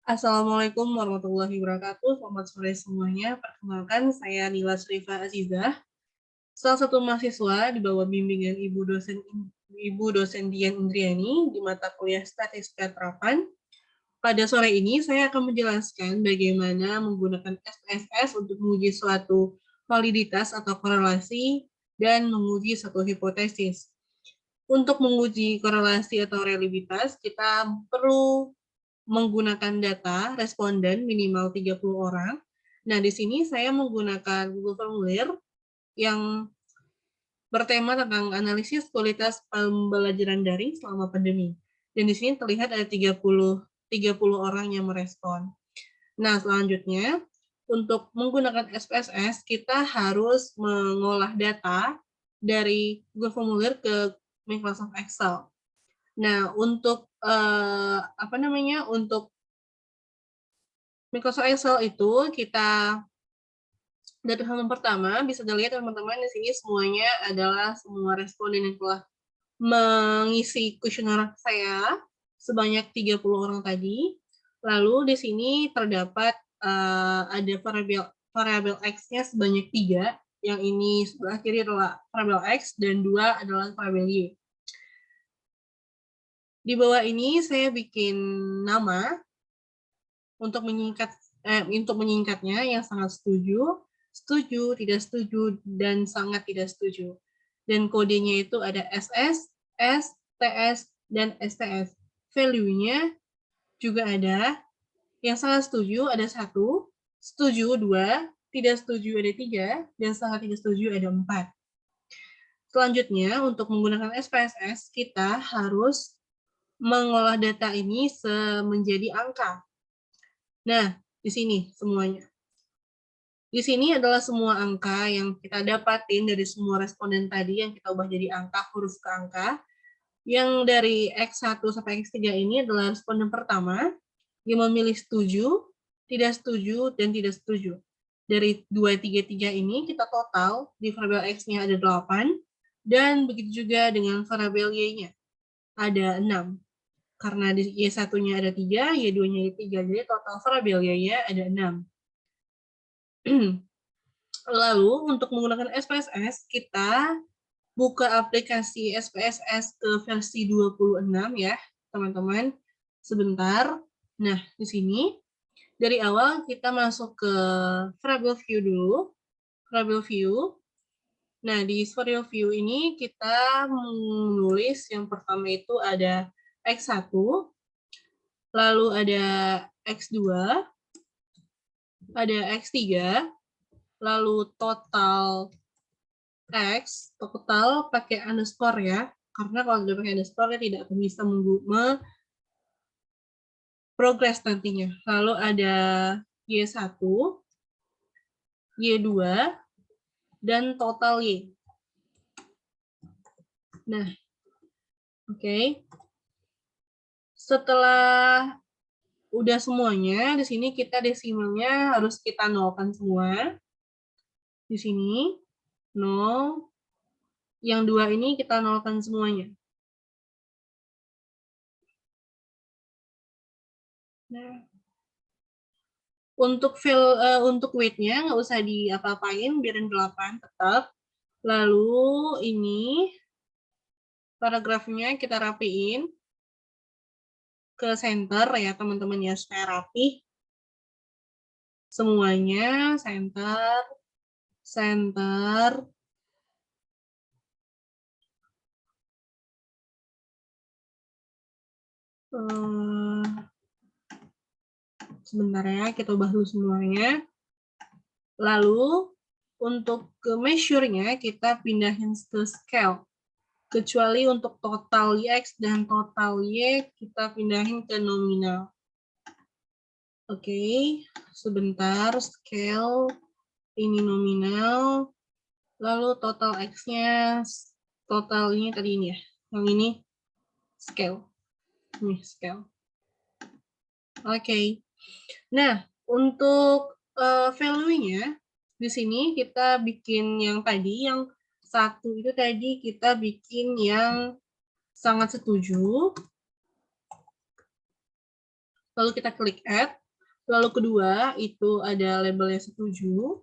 Assalamualaikum warahmatullahi wabarakatuh. Selamat sore semuanya. Perkenalkan, saya Nila Srifa Azizah, salah satu mahasiswa di bawah bimbingan Ibu dosen Dian Indriani di mata kuliah Statistika Terapan. Pada sore ini, saya akan menjelaskan bagaimana menggunakan SPSS untuk menguji suatu validitas atau korelasi dan menguji satu hipotesis. Untuk menguji korelasi atau reliabilitas, kita perlu menggunakan data responden minimal 30 orang. Nah, di sini saya menggunakan Google Formulir yang bertema tentang analisis kualitas pembelajaran daring selama pandemi. Dan di sini terlihat ada 30 orang yang merespon. Nah, selanjutnya untuk menggunakan SPSS kita harus mengolah data dari Google Formulir ke Microsoft Excel. Nah, untuk untuk Microsoft Excel itu kita dari halaman pertama bisa dilihat teman-teman di sini semuanya adalah semua responden yang telah mengisi kuesioner saya sebanyak 30 orang tadi. Lalu di sini terdapat ada variabel X-nya sebanyak 3, yang ini sebelah kiri adalah variabel X dan 2 adalah variabel Y. Di bawah ini saya bikin nama untuk menyingkatnya yang sangat setuju, setuju, tidak setuju, dan sangat tidak setuju. Dan kodenya itu ada SS, S, TS, dan STS. Value-nya juga ada. Yang sangat setuju ada 1, setuju 2, tidak setuju ada 3, dan sangat tidak setuju ada 4. Selanjutnya, untuk menggunakan SPSS, kita harus mengolah data ini menjadi angka. Nah, di sini semuanya. Di sini adalah semua angka yang kita dapatin dari semua responden tadi yang kita ubah jadi angka, huruf ke angka. Yang dari X1 sampai X3 ini adalah responden pertama yang memilih setuju, tidak setuju, dan tidak setuju. Dari 233 ini kita total di variabel X-nya ada 8, dan begitu juga dengan variabel Y-nya ada 6. Karena di Y1-nya ada 3, Y2-nya ada 3, jadi total variabel Y-nya ada 6. Lalu untuk menggunakan SPSS, kita buka aplikasi SPSS ke versi 26 ya, teman-teman. Sebentar. Nah, di sini dari awal kita masuk ke variable view dulu. Variable view. Nah, di variable view ini kita menulis yang pertama itu ada X1, lalu ada X2, ada X3, lalu total X, total pakai underscore ya, karena kalau tidak pakai underscore tidak akan bisa progress nantinya. Lalu ada Y1, Y2, dan total Y. Nah, oke. Setelah udah semuanya, di sini kita desimalnya harus kita nolkan semua. Di sini 0, yang 2 ini kita nolkan semuanya. Nah, untuk weight-nya nggak usah diapa-apain, biarin 8 tetap. Lalu ini paragrafnya kita rapiin ke center ya teman-teman ya, supaya rapi. Semuanya center, center. Sebentar ya, kita ubah dulu semuanya. Lalu untuk ke measure-nya kita pindahin ke scale. Kecuali untuk total X dan total Y kita pindahin ke nominal. Oke, sebentar, scale ini nominal, lalu total X-nya, total ini tadi ini ya, yang ini scale. Ini scale. Oke. Nah, untuk value-nya di sini kita bikin yang tadi, yang 1 itu tadi kita bikin yang sangat setuju. lalu kita klik add, lalu kedua itu ada labelnya setuju,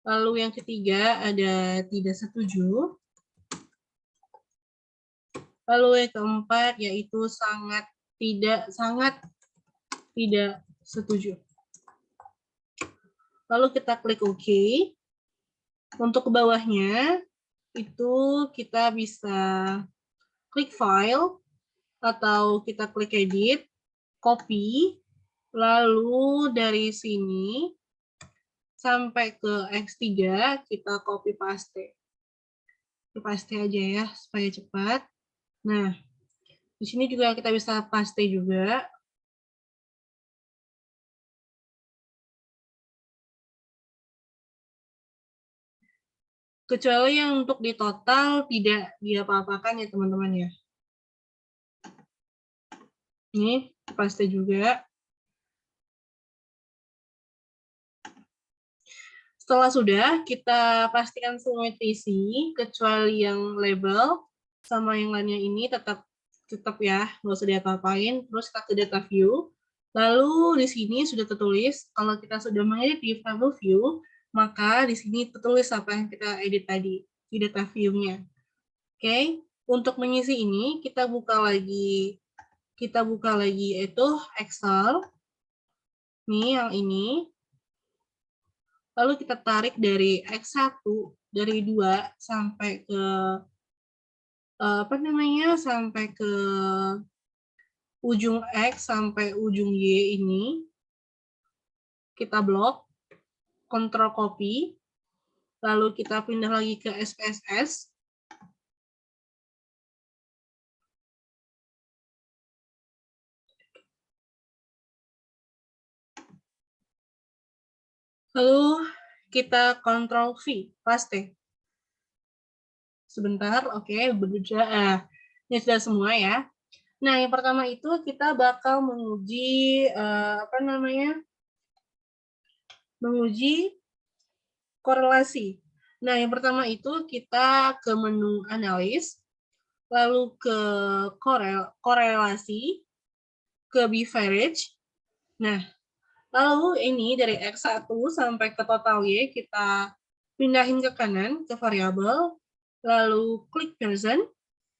lalu yang ketiga ada tidak setuju, lalu yang keempat yaitu sangat tidak setuju. Lalu kita klik OK. Untuk ke bawahnya itu kita bisa klik file atau kita klik edit, copy, lalu dari sini sampai ke X3 kita copy paste. Paste aja ya supaya cepat. Nah, di sini juga kita bisa paste juga. Kecuali yang untuk di total tidak diapa-apakan ya teman-teman ya. Ini paste juga. Setelah sudah, kita pastikan semua terisi, kecuali yang label sama yang lainnya ini tetap ya, nggak usah diapa-apain. Terus kita ke data view. Lalu di sini sudah tertulis, kalau kita sudah mengedit di file view, maka di sini tertulis apa yang kita edit tadi di data view-nya. Oke, untuk mengisi ini kita buka lagi itu Excel. Nih yang ini. Lalu kita tarik dari X1, dari 2 sampai ke sampai ke ujung X sampai ujung Y ini. Kita blok, Ctrl copy, lalu kita pindah lagi ke SPSS. Lalu kita Ctrl V, paste. Sebentar, oke, bekerja. Ini sudah semua ya. Nah, yang pertama itu kita bakal menguji menguji korelasi. Nah, yang pertama itu kita ke menu analis, lalu ke korelasi, ke bivarage. Nah, lalu ini dari X1 sampai ke total Y kita pindahin ke kanan ke variabel, lalu klik person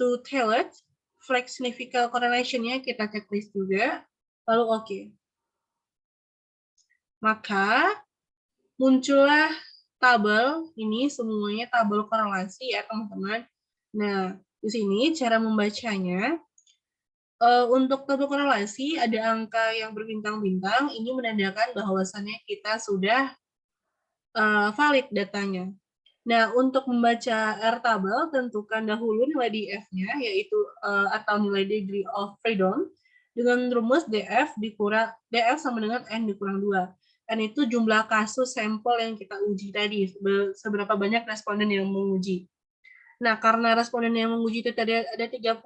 to tailored, flag significant correlation-nya kita checklist juga, lalu oke. Maka muncullah tabel, ini semuanya tabel korelasi ya teman-teman. Nah, di sini cara membacanya, untuk tabel korelasi ada angka yang berbintang-bintang, ini menandakan bahwasannya kita sudah valid datanya. Nah, untuk membaca R tabel, tentukan dahulu nilai DF-nya, yaitu atau nilai degree of freedom, dengan rumus DF sama dengan N dikurang 2. N itu jumlah kasus sampel yang kita uji tadi, seberapa banyak responden yang menguji. Nah, karena responden yang menguji itu tadi ada 30,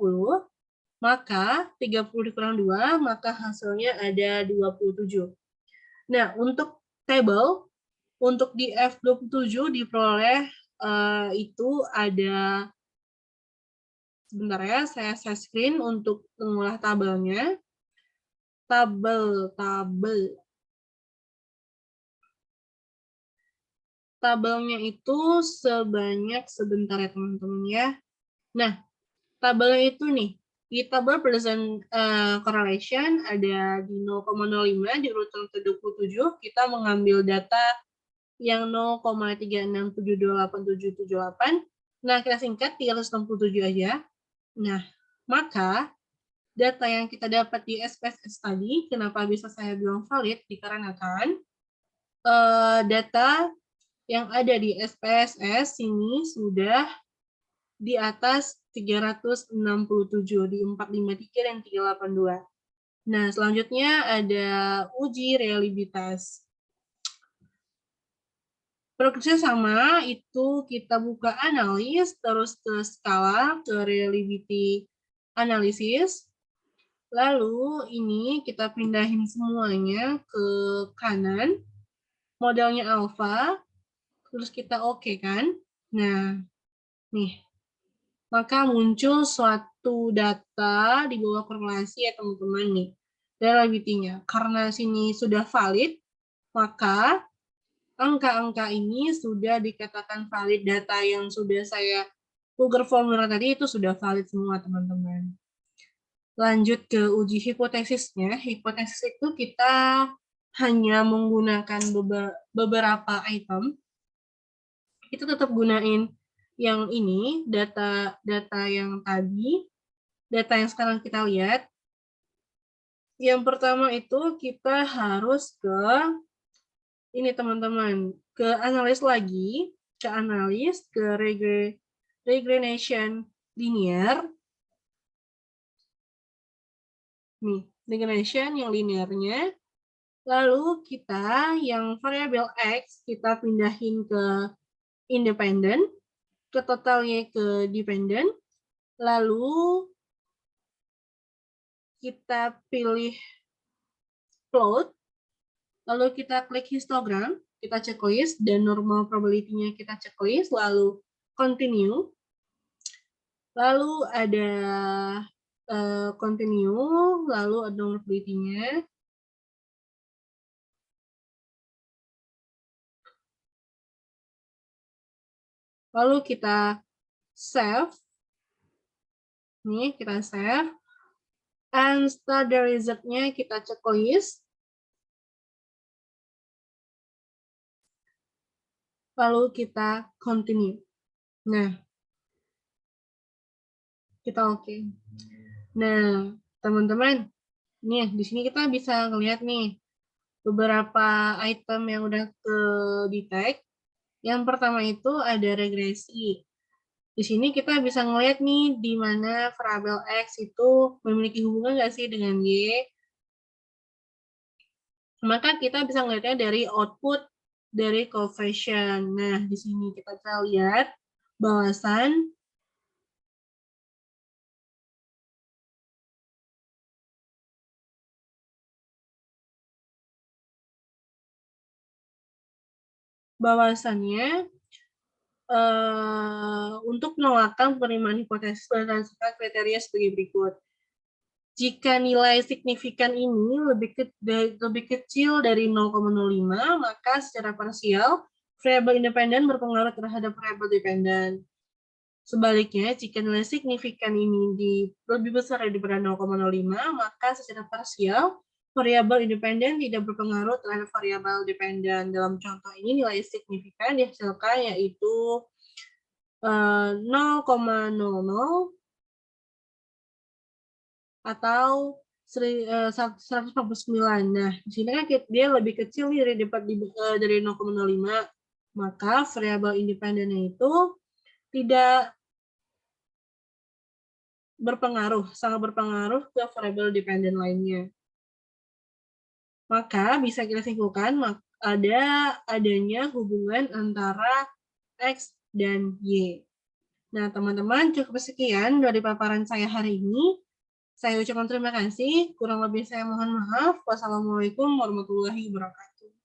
maka 30 dikurang 2, maka hasilnya ada 27. Nah, untuk table, untuk di F27 diperoleh itu ada, sebentar ya, saya share screen untuk mengolah tabelnya. Tabelnya itu sebanyak, sebentar ya teman-teman ya. Nah, tabelnya itu nih, di tabel present correlation ada di 0,05 di urutan ke-27, kita mengambil data yang 0,36728778. Nah, kita singkat 367 aja. Nah, maka data yang kita dapat di SPSS tadi, kenapa bisa saya bilang valid? Dikarenakan data yang ada di SPSS ini sudah di atas 367, di 453 dan 382. Nah, selanjutnya ada uji reliabilitas. Prosesnya sama, itu kita buka analis, terus ke skala, ke reliability analysis. Lalu ini kita pindahin semuanya ke kanan, modelnya alpha, terus kita oke kan. Nah, nih, maka muncul suatu data di bawah korelasi ya teman-teman nih. reliability-nya. Karena sini sudah valid, maka angka-angka ini sudah dikatakan valid. Data yang sudah saya Google Formular tadi itu sudah valid semua, teman-teman. Lanjut ke uji hipotesisnya. Hipotesis itu kita hanya menggunakan beberapa item. Kita tetap gunain yang ini, data yang tadi, data yang sekarang kita lihat. Yang pertama itu kita harus ke ini, teman-teman, ke analis lagi, ke regression linear. Nih, regression yang linearnya. Lalu kita yang variabel X kita pindahin ke independen, ke totalnya ke dependent. Lalu kita pilih float. Lalu kita klik histogram, kita checklist, dan normal probability-nya kita checklist, lalu continue. Lalu ada continue, lalu ada probability-nya. Lalu kita save. Nih, kita save. And start the result-nya kita checklist. Lalu kita continue. Nah, kita oke. Nah, teman-teman, nih di sini kita bisa ngelihat nih beberapa item yang udah ke detect. Yang pertama itu ada regresi. Di sini kita bisa ngelihat nih di mana variabel X itu memiliki hubungan nggak sih dengan Y. Maka kita bisa ngelihatnya dari output dari coefficient. Nah, di sini kita bisa lihat bahwasan bahwasannya untuk penolakan penerimaan hipotesis berdasarkan kriteria sebagai berikut. Jika nilai signifikan ini lebih kecil dari 0,05, maka secara parsial variabel independen berpengaruh terhadap variabel dependen. Sebaliknya, jika nilai signifikan ini lebih besar daripada 0,05, maka secara parsial variabel independen tidak berpengaruh terhadap variabel dependen. Dalam contoh ini nilai signifikan dihasilkan yaitu 0,00 atau 149. Nah, di sini kan dia lebih kecil nih dari 0,05, maka variabel independennya itu tidak berpengaruh, sangat berpengaruh ke variabel dependen lainnya. Maka bisa kita simpulkan adanya hubungan antara X dan Y. Nah, teman-teman, cukup sekian dari paparan saya hari ini. Saya ucapkan terima kasih. Kurang lebih saya mohon maaf. Wassalamualaikum warahmatullahi wabarakatuh.